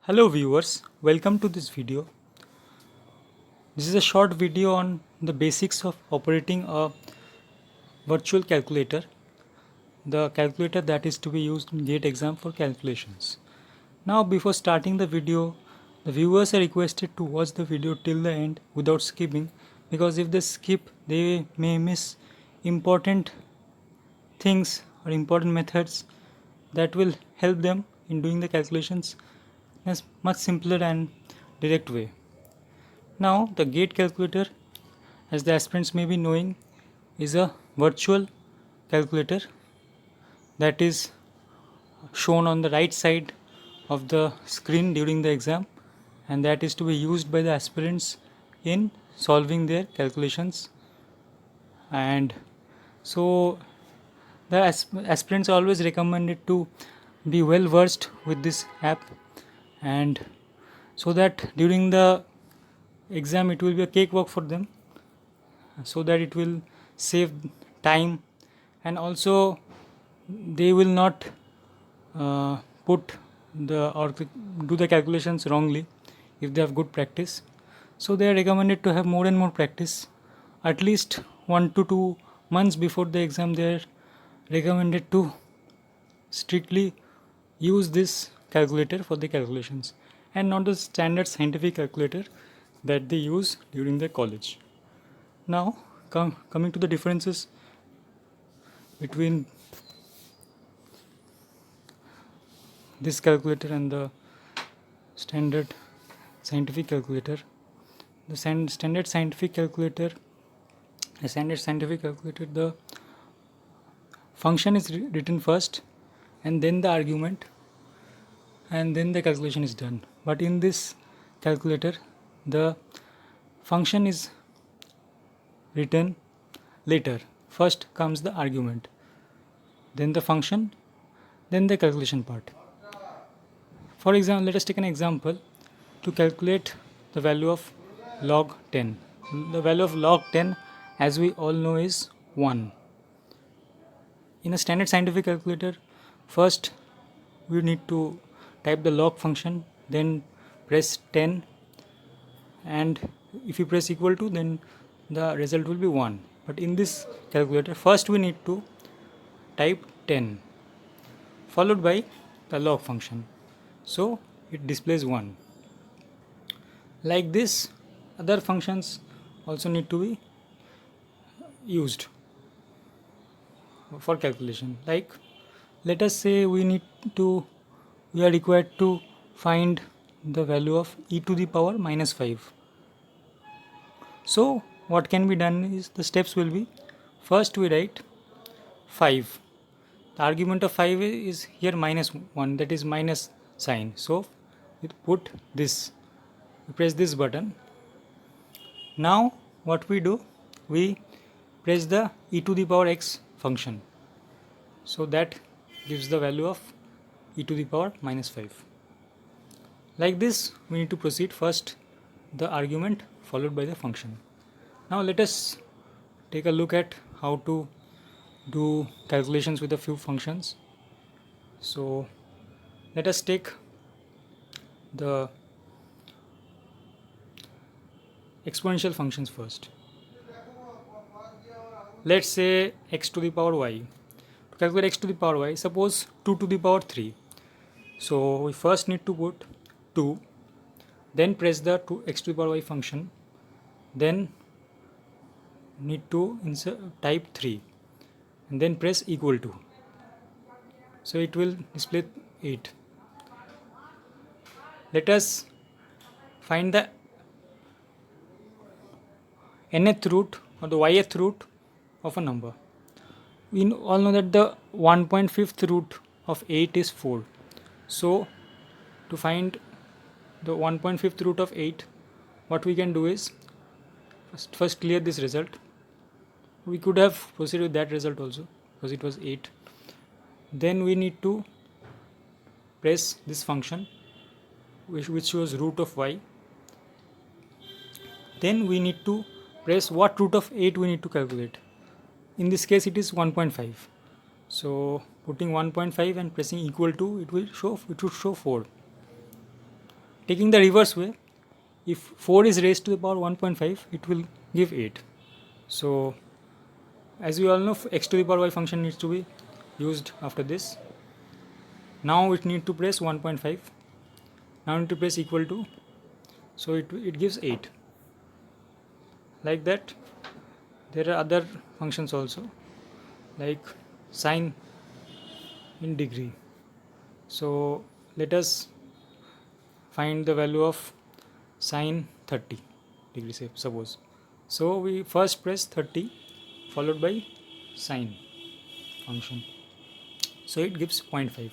Hello viewers, welcome to this video. This is a short video on the basics of operating a virtual calculator, the calculator that is to be used in GATE exam for calculations. Now before starting the video, the viewers are requested to watch the video till the end without skipping, because if they skip they may miss important things or important methods that will help them in doing the calculations in a much simpler and direct way. Now, the GATE calculator, as the aspirants may be knowing, is a virtual calculator that is shown on the right side of the screen during the exam, and that is to be used by the aspirants in solving their calculations. And so the aspirants are always recommended to be well versed with this app, and so that during the exam it will be a cakewalk for them, so that it will save time, and also they will not put the or do the calculations wrongly if they have good practice. So they are recommended to have more and more practice. At least 1 to 2 months before the exam they are recommended to strictly use this calculator for the calculations, and not the standard scientific calculator that they use during their college. Now coming to the differences between this calculator and the standard scientific calculator. The standard scientific calculator, the function is written first, and then the argument, and then the calculation is done. But in this calculator, the function is written later. First comes the argument, then the function, then the calculation part. For example, let us take an example to calculate the value of log 10. The value of log 10, as we all know, is 1. In a standard scientific calculator, first we need to type the log function, then press 10, and if you press equal to, then the result will be 1. But in this calculator, first we need to type 10 followed by the log function, so it displays 1. Like this, other functions also need to be used for calculation. Like, let us say we are required to find the value of e to the power minus 5. So what can be done is, the steps will be, first we write 5. The argument of 5 is here minus 1, that is minus sign. So we put this, we press this button. Now what we do, we press the e to the power x function, so that gives the value of e to the power minus 5. Like this we need to proceed, first the argument followed by the function. Now let us take a look at how to do calculations with a few functions. So let us take the exponential functions first. Let's say x to the power y. To calculate x to the power y, suppose 2 to the power 3. So we first need to put 2, then press the x to the power y function, then need to type 3, and then press equal to. So it will display 8. Let us find the nth root or the yth root of a number. We all know that the 1.5th root of 8 is 4. So to find the 1.5th root of 8, what we can do is first clear this result. We could have proceeded with that result also, because it was 8. Then we need to press this function which was root of y. Then we need to press what root of 8 we need to calculate. In this case it is 1.5. So putting 1.5 and pressing equal to, it should show 4. taking the reverse way, if 4 is raised to the power 1.5, it will give 8. So as we all know, x to the power y function needs to be used after this. Now it need to press 1.5. Now need to press equal to, so it gives 8. Like that, there are other functions also, like sine in degree. So let us find the value of sine 30 degrees, suppose. So we first press 30 followed by sine function, so it gives 0.5.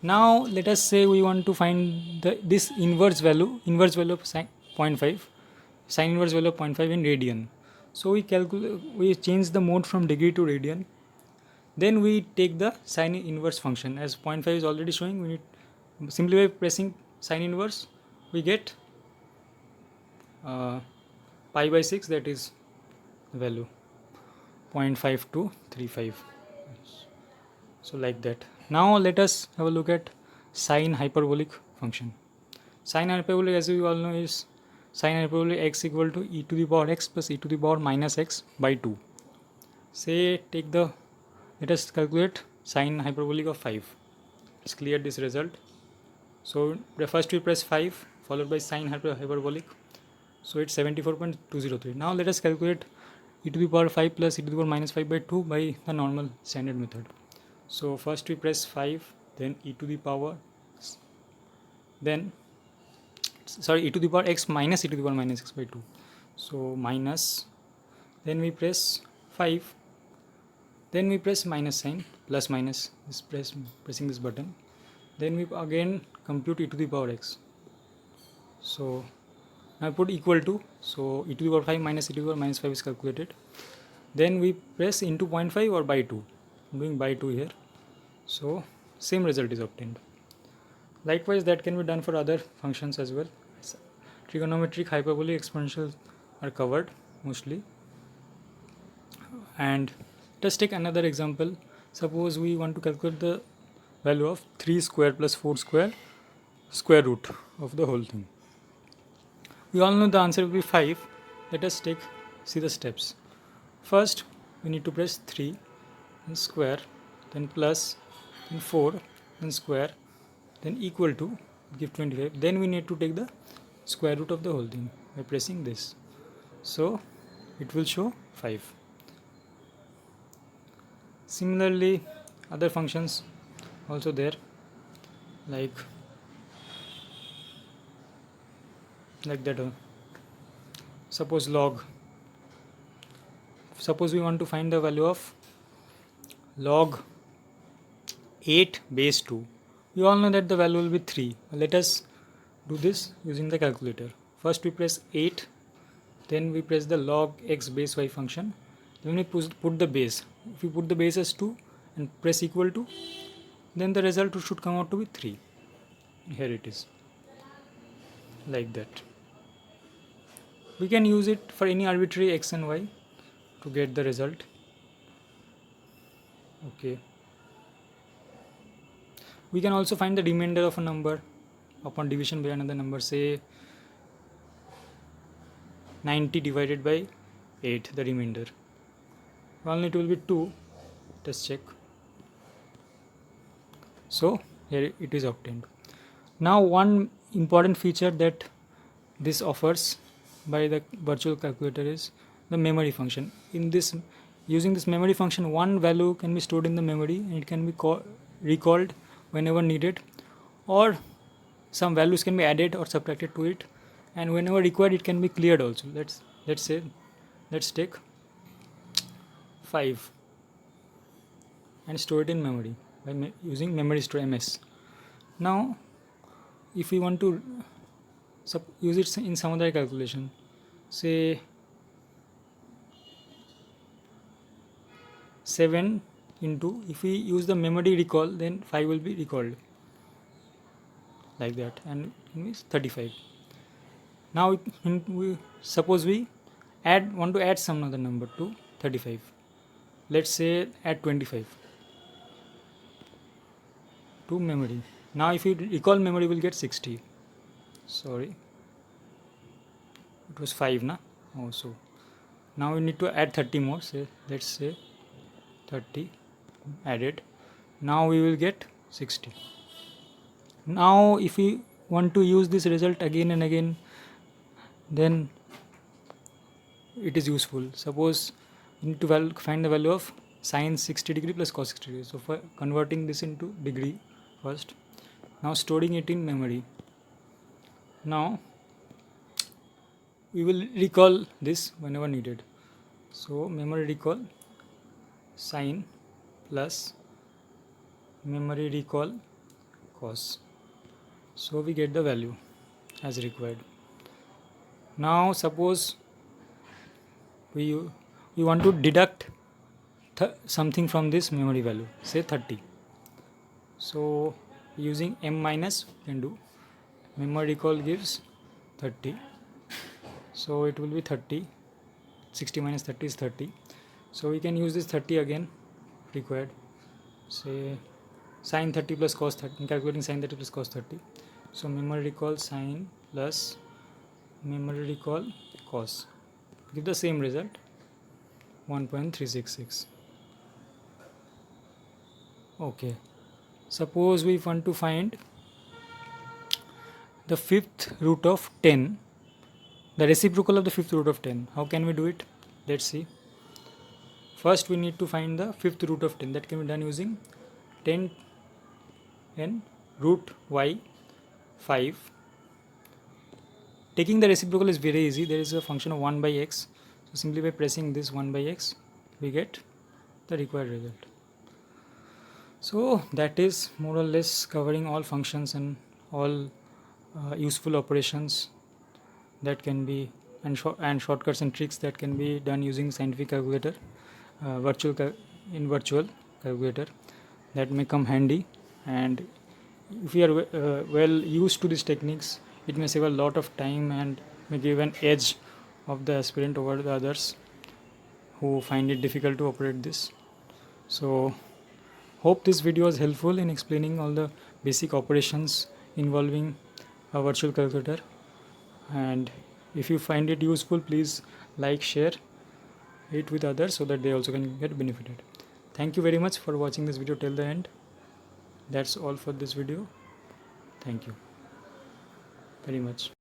Now let us say we want to find this inverse value of sine 0.5, sine inverse value of 0.5 in radian. So we change the mode from degree to radian. Then we take the sine inverse function. As 0.5 is already showing, we need simply by pressing sine inverse, we get pi by 6, that is the value 0.5235. So like that. Now let us have a look at sine hyperbolic function. Sine hyperbolic, as we all know, is sine hyperbolic x equal to e to the power x plus e to the power minus x by 2. Say let us calculate sine hyperbolic of 5. Let's clear this result. So first we press 5 followed by sine hyperbolic, so it's 74.203. Now let us calculate e to the power 5 plus e to the power minus 5 by 2 by the normal standard method. So first we press 5, then e to the power, then e to the power x minus e to the power minus x by 2. So minus, then we press 5, then we press minus sign, plus minus, pressing this button. Then we again compute e to the power x. So now I put equal to, so e to the power 5 minus e to the power minus 5 is calculated. Then we press into 0.5 or by 2. I'm doing by 2 here. So same result is obtained. Likewise, that can be done for other functions as well. Trigonometric, hyperbolic, exponential are covered mostly. And let's take another example. Suppose we want to calculate the value of 3 square plus 4 square square root of the whole thing. We all know the answer will be 5. Let us see the steps. First, we need to press 3, then square, then plus, then 4, then square, then equal to, give 25. Then we need to take the square root of the whole thing by pressing this. So it will show 5. Similarly, other functions also there, like that. Suppose log. Suppose we want to find the value of log 8 base 2. We all know that the value will be 3. Let us do this using the calculator. First we press 8, then we press the log x base y function. Then we put the base. If we put the base as 2 and press equal to, then the result should come out to be 3. Here it is, like that. We can use it for any arbitrary x and y to get the result. Okay. We can also find the remainder of a number upon division by another number, say 90 divided by 8, the remainder. Only it will be 2. Let's check. So here it is obtained. Now one important feature that this offers by the virtual calculator is the memory function. Using this memory function, one value can be stored in the memory and it can be recalled whenever needed, or some values can be added or subtracted to it, and whenever required it can be cleared also. Let's take 5 and store it in memory by using memory store MS. Now if we want to use it in some other calculation, say 7 into, if we use the memory recall, then 5 will be recalled, like that, and it means 35. Now suppose we want to add some other number to 35. Let's say add 25 to memory. Now if you recall memory, will get 60. sorry, it was 5 na. Oh, so now we need to add 30 more. Say, let's say 30 added. Now we will get 60. Now if we want to use this result again and again, then it is useful. Suppose you need to find the value of sine 60 degree plus cos 60 degree. So for converting this into degree first, now storing it in memory. Now we will recall this whenever needed. So memory recall sine plus memory recall cos. So we get the value as required. Now suppose we want to deduct something from this memory value, say 30. So using m minus we can do memory recall gives 30. So it will be 30. 60 minus 30 is 30. So we can use this 30 again required. Say sine 30 plus cos 30. Calculating sine 30 plus cos 30. So memory recall sine plus memory recall cos. Give the same result, 1.366. Okay. Suppose we want to find the fifth root of 10, the reciprocal of the fifth root of 10. How can we do it? Let's see. First we need to find the fifth root of 10. That can be done using 10 n root y 5. Taking the reciprocal is very easy. There is a function of 1 by x. So simply by pressing this 1 by x, we get the required result. So that is more or less covering all functions and all useful operations that can be and shortcuts and tricks that can be done using scientific calculator, virtual calculator, that may come handy. And if we are well used to these techniques, it may save a lot of time and may give an edge of the aspirant over the others who find it difficult to operate this. So hope this video was helpful in explaining all the basic operations involving a virtual calculator. And if you find it useful, please like, share it with others so that they also can get benefited. Thank you very much for watching this video till the end. That's all for this video. Thank you very much.